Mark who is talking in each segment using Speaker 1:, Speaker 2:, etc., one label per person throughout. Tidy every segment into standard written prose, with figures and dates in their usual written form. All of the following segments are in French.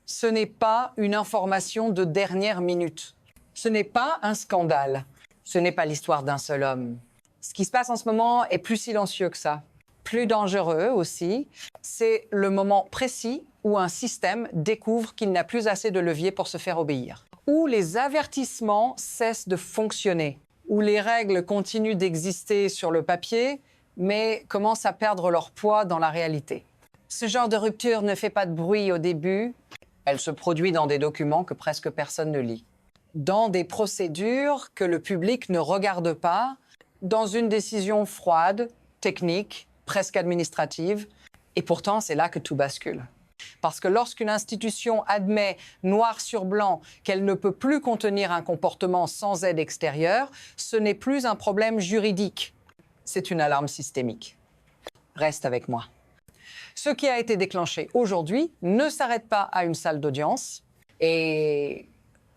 Speaker 1: Ce n'est pas une information de dernière minute. Ce n'est pas un scandale. Ce n'est pas l'histoire d'un seul homme. Ce qui se passe en ce moment est plus silencieux que ça. Plus dangereux aussi, c'est le moment précis où un système découvre qu'il n'a plus assez de levier pour se faire obéir. Où les avertissements cessent de fonctionner. Où les règles continuent d'exister sur le papier, mais commencent à perdre leur poids dans la réalité. Ce genre de rupture ne fait pas de bruit au début. Elle se produit dans des documents que presque personne ne lit. Dans des procédures que le public ne regarde pas, dans une décision froide, technique, presque administrative, et pourtant c'est là que tout bascule. Parce que lorsqu'une institution admet noir sur blanc qu'elle ne peut plus contenir un comportement sans aide extérieure, ce n'est plus un problème juridique, c'est une alarme systémique. Reste avec moi. Ce qui a été déclenché aujourd'hui ne s'arrête pas à une salle d'audience, et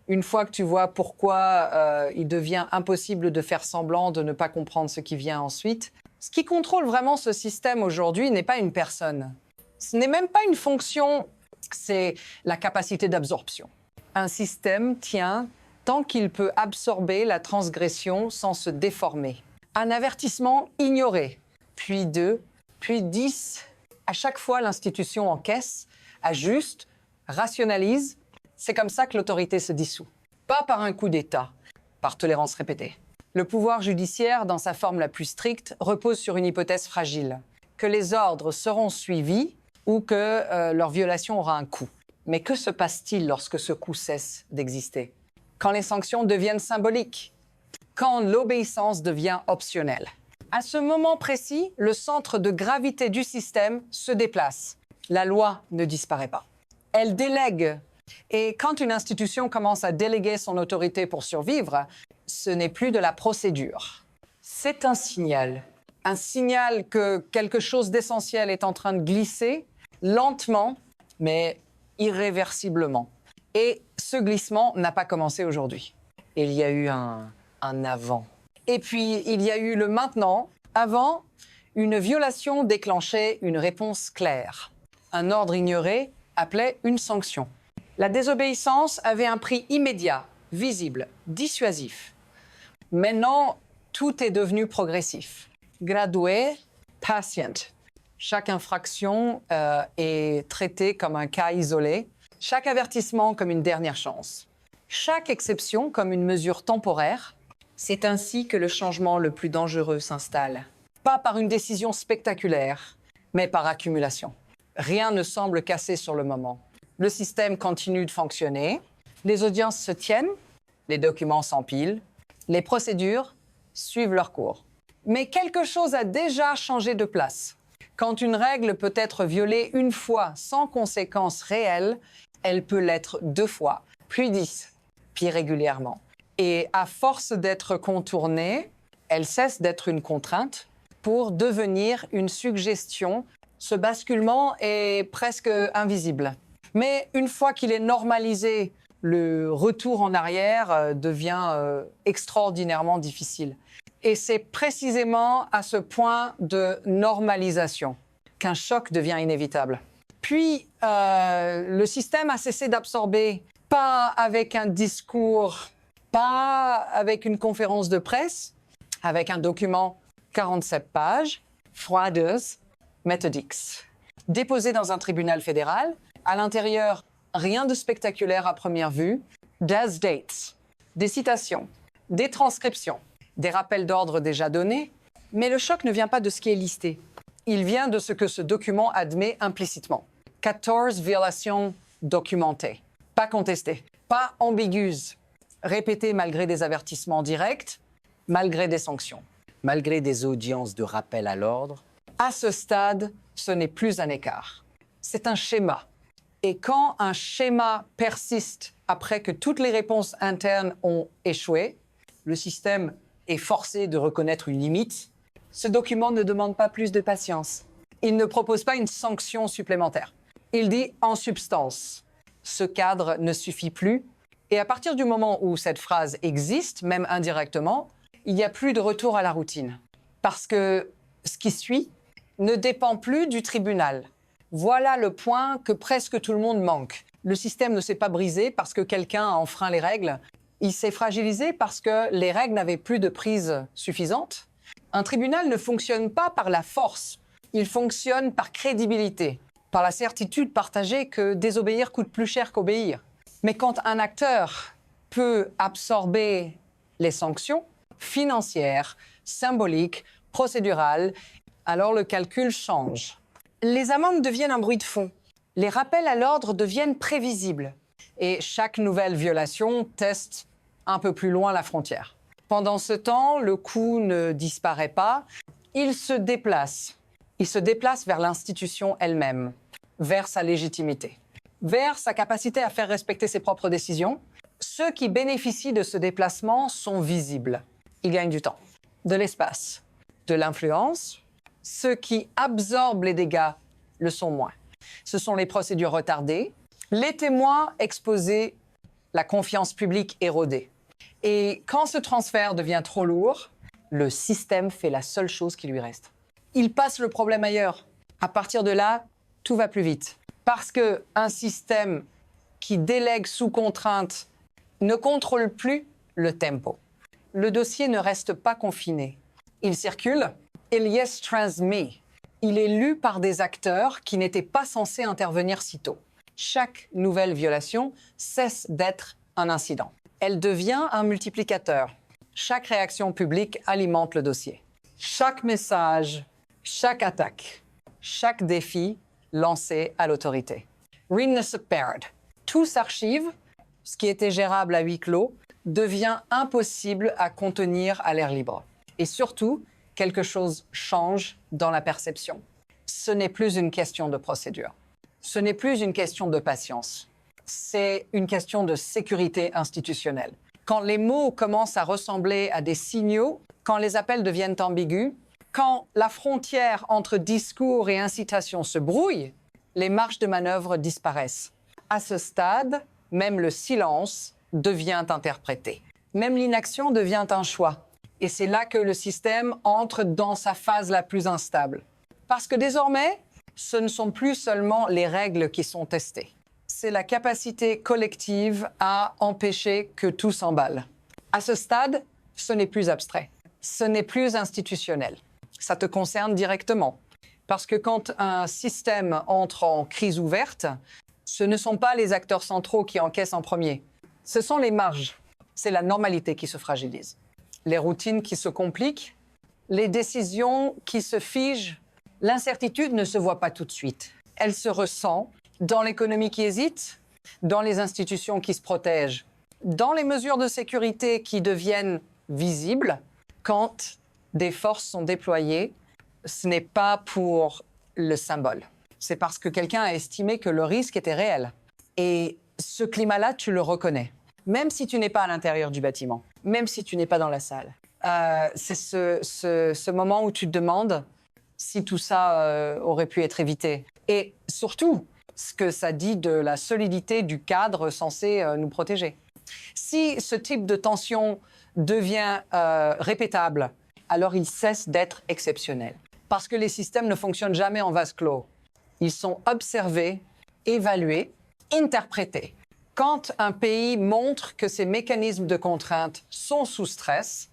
Speaker 1: une fois que tu vois pourquoi il devient impossible de faire semblant de ne pas comprendre ce qui vient ensuite, ce qui contrôle vraiment ce système aujourd'hui n'est pas une personne. Ce n'est même pas une fonction, c'est la capacité d'absorption. Un système tient tant qu'il peut absorber la transgression sans se déformer. Un avertissement ignoré, puis 2, puis 10. À chaque fois, l'institution encaisse, ajuste, rationalise. C'est comme ça que l'autorité se dissout. Pas par un coup d'État, par tolérance répétée. Le pouvoir judiciaire, dans sa forme la plus stricte, repose sur une hypothèse fragile, que les ordres seront suivis ou que leur violation aura un coût. Mais que se passe-t-il lorsque ce coût cesse d'exister? Quand les sanctions deviennent symboliques? Quand l'obéissance devient optionnelle? À ce moment précis, le centre de gravité du système se déplace. La loi ne disparaît pas. Elle délègue. Et quand une institution commence à déléguer son autorité pour survivre, ce n'est plus de la procédure. C'est un signal que quelque chose d'essentiel est en train de glisser, lentement, mais irréversiblement. Et ce glissement n'a pas commencé aujourd'hui. Il y a eu un avant. Et puis, il y a eu le maintenant. Avant, une violation déclenchait une réponse claire. Un ordre ignoré appelait une sanction. La désobéissance avait un prix immédiat, visible, dissuasif. Maintenant, tout est devenu progressif. Gradué, patient. Chaque infraction est traitée comme un cas isolé, chaque avertissement comme une dernière chance, chaque exception comme une mesure temporaire. C'est ainsi que le changement le plus dangereux s'installe. Pas par une décision spectaculaire, mais par accumulation. Rien ne semble cassé sur le moment. Le système continue de fonctionner, les audiences se tiennent, les documents s'empilent, les procédures suivent leur cours. Mais quelque chose a déjà changé de place. Quand une règle peut être violée une fois sans conséquence réelle, elle peut l'être 2 fois, puis 10, puis régulièrement. Et à force d'être contournée, elle cesse d'être une contrainte pour devenir une suggestion. Ce basculement est presque invisible. Mais une fois qu'il est normalisé, le retour en arrière devient extraordinairement difficile. Et c'est précisément à ce point de normalisation qu'un choc devient inévitable. Puis, le système a cessé d'absorber, pas avec un discours, pas avec une conférence de presse, avec un document 47 pages, froideuse, méthodique, déposé dans un tribunal fédéral. À l'intérieur, rien de spectaculaire à première vue, des dates, des citations, des transcriptions, des rappels d'ordre déjà donnés, mais le choc ne vient pas de ce qui est listé. Il vient de ce que ce document admet implicitement. 14 violations documentées, pas contestées, pas ambiguës, répétées malgré des avertissements directs, malgré des sanctions, malgré des audiences de rappel à l'ordre. À ce stade, ce n'est plus un écart. C'est un schéma. Et quand un schéma persiste après que toutes les réponses internes ont échoué, le système est forcé de reconnaître une limite. Ce document ne demande pas plus de patience. Il ne propose pas une sanction supplémentaire. Il dit en substance, ce cadre ne suffit plus. Et à partir du moment où cette phrase existe, même indirectement, il n'y a plus de retour à la routine. Parce que ce qui suit ne dépend plus du tribunal. Voilà le point que presque tout le monde manque. Le système ne s'est pas brisé parce que quelqu'un a enfreint les règles. Il s'est fragilisé parce que les règles n'avaient plus de prise suffisante. Un tribunal ne fonctionne pas par la force. Il fonctionne par crédibilité, par la certitude partagée que désobéir coûte plus cher qu'obéir. Mais quand un acteur peut absorber les sanctions financières, symboliques, procédurales, alors le calcul change. Les amendes deviennent un bruit de fond. Les rappels à l'ordre deviennent prévisibles. Et chaque nouvelle violation teste un peu plus loin la frontière. Pendant ce temps, le coup ne disparaît pas, il se déplace. Il se déplace vers l'institution elle-même, vers sa légitimité, vers sa capacité à faire respecter ses propres décisions. Ceux qui bénéficient de ce déplacement sont visibles. Ils gagnent du temps, de l'espace, de l'influence. Ceux qui absorbent les dégâts le sont moins. Ce sont les procédures retardées, les témoins exposés, la confiance publique érodée. Et quand ce transfert devient trop lourd, le système fait la seule chose qui lui reste. Il passe le problème ailleurs. À partir de là, tout va plus vite. Parce qu'un système qui délègue sous contrainte ne contrôle plus le tempo. Le dossier ne reste pas confiné. Il circule, il est transmis. Il est lu par des acteurs qui n'étaient pas censés intervenir si tôt. Chaque nouvelle violation cesse d'être un incident. Elle devient un multiplicateur. Chaque réaction publique alimente le dossier. Chaque message, chaque attaque, chaque défi lancé à l'autorité. Rien ne se perd. Tout s'archive. Ce qui était gérable à huis clos devient impossible à contenir à l'air libre. Et surtout, quelque chose change dans la perception. Ce n'est plus une question de procédure. Ce n'est plus une question de patience. C'est une question de sécurité institutionnelle. Quand les mots commencent à ressembler à des signaux, quand les appels deviennent ambigus, quand la frontière entre discours et incitation se brouille, les marges de manœuvre disparaissent. À ce stade, même le silence devient interprété. Même l'inaction devient un choix. Et c'est là que le système entre dans sa phase la plus instable. Parce que désormais, ce ne sont plus seulement les règles qui sont testées. C'est la capacité collective à empêcher que tout s'emballe. À ce stade, ce n'est plus abstrait. Ce n'est plus institutionnel. Ça te concerne directement. Parce que quand un système entre en crise ouverte, ce ne sont pas les acteurs centraux qui encaissent en premier. Ce sont les marges. C'est la normalité qui se fragilise. Les routines qui se compliquent, les décisions qui se figent. L'incertitude ne se voit pas tout de suite. Elle se ressent dans l'économie qui hésite, dans les institutions qui se protègent, dans les mesures de sécurité qui deviennent visibles. Quand des forces sont déployées, ce n'est pas pour le symbole. C'est parce que quelqu'un a estimé que le risque était réel. Et ce climat-là, tu le reconnais. Même si tu n'es pas à l'intérieur du bâtiment, même si tu n'es pas dans la salle. C'est ce moment où tu te demandes si tout ça aurait pu être évité. Et surtout, ce que ça dit de la solidité du cadre censé nous protéger. Si ce type de tension devient répétable, alors il cesse d'être exceptionnel. Parce que les systèmes ne fonctionnent jamais en vase clos. Ils sont observés, évalués, interprétés. Quand un pays montre que ses mécanismes de contrainte sont sous stress,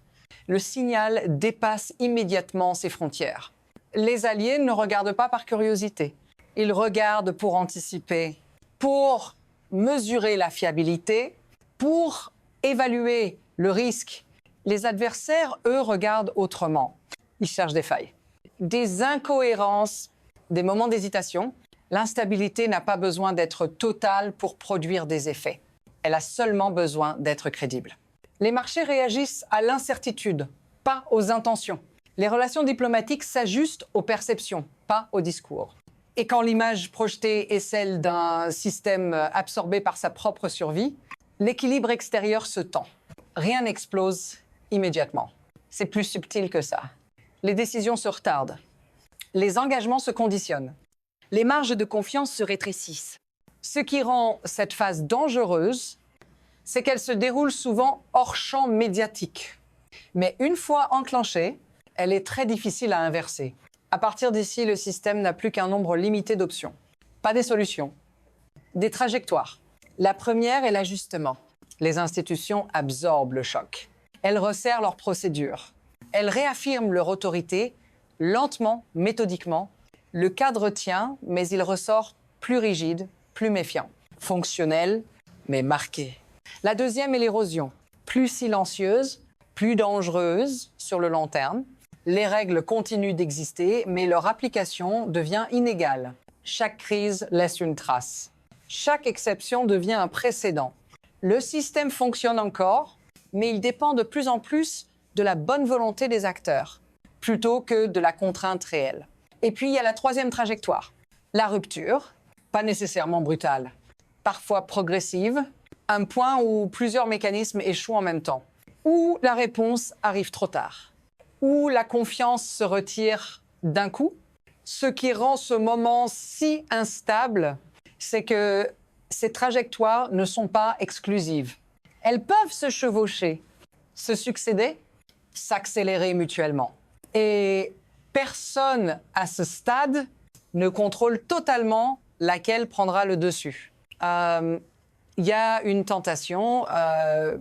Speaker 1: le signal dépasse immédiatement ses frontières. Les alliés ne regardent pas par curiosité. Ils regardent pour anticiper, pour mesurer la fiabilité, pour évaluer le risque. Les adversaires, eux, regardent autrement. Ils cherchent des failles, des incohérences, des moments d'hésitation. L'instabilité n'a pas besoin d'être totale pour produire des effets. Elle a seulement besoin d'être crédible. Les marchés réagissent à l'incertitude, pas aux intentions. Les relations diplomatiques s'ajustent aux perceptions, pas aux discours. Et quand l'image projetée est celle d'un système absorbé par sa propre survie, l'équilibre extérieur se tend. Rien n'explose immédiatement. C'est plus subtil que ça. Les décisions se retardent. Les engagements se conditionnent. Les marges de confiance se rétrécissent. Ce qui rend cette phase dangereuse, c'est qu'elle se déroule souvent hors champ médiatique. Mais une fois enclenchée, elle est très difficile à inverser. À partir d'ici, le système n'a plus qu'un nombre limité d'options. Pas des solutions, Des trajectoires. La première est l'ajustement. Les institutions absorbent le choc. Elles resserrent leurs procédures. Elles réaffirment leur autorité, lentement, méthodiquement. Le cadre tient, mais il ressort plus rigide, plus méfiant. Fonctionnel, mais marqué. La deuxième est l'érosion. Plus silencieuse, plus dangereuse sur le long terme. Les règles continuent d'exister, mais leur application devient inégale. Chaque crise laisse une trace. Chaque exception devient un précédent. Le système fonctionne encore, mais il dépend de plus en plus de la bonne volonté des acteurs, plutôt que de la contrainte réelle. Et puis, il y a la troisième trajectoire. La rupture, pas nécessairement brutale, parfois progressive, un point où plusieurs mécanismes échouent en même temps, où la réponse arrive trop tard, où la confiance se retire d'un coup. Ce qui rend ce moment si instable, c'est que ces trajectoires ne sont pas exclusives. Elles peuvent se chevaucher, se succéder, s'accélérer mutuellement. Et personne à ce stade ne contrôle totalement laquelle prendra le dessus. Il y a une tentation,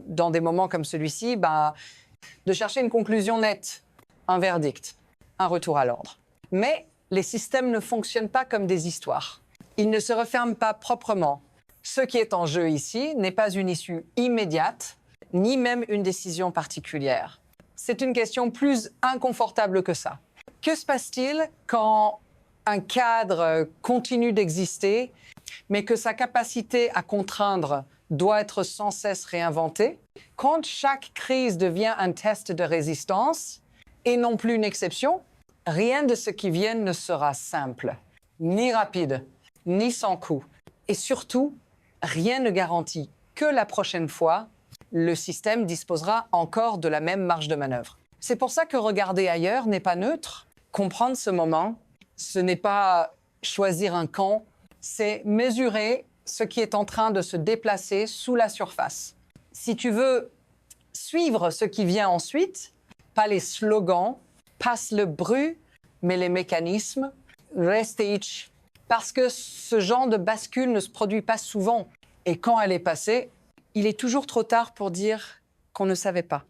Speaker 1: dans des moments comme celui-ci, de chercher une conclusion nette, un verdict, un retour à l'ordre. Mais les systèmes ne fonctionnent pas comme des histoires. Ils ne se referment pas proprement. Ce qui est en jeu ici n'est pas une issue immédiate, ni même une décision particulière. C'est une question plus inconfortable que ça. Que se passe-t-il quand un cadre continue d'exister, mais que sa capacité à contraindre doit être sans cesse réinventée? Quand chaque crise devient un test de résistance, et non plus une exception, rien de ce qui vient ne sera simple, ni rapide, ni sans coût. Et surtout, rien ne garantit que la prochaine fois, le système disposera encore de la même marge de manœuvre. C'est pour ça que regarder ailleurs n'est pas neutre. Comprendre ce moment, ce n'est pas choisir un camp, c'est mesurer ce qui est en train de se déplacer sous la surface. Si tu veux suivre ce qui vient ensuite, pas les slogans, passe le bruit, mais les mécanismes, restage. Parce que ce genre de bascule ne se produit pas souvent. Et quand elle est passée, il est toujours trop tard pour dire qu'on ne savait pas.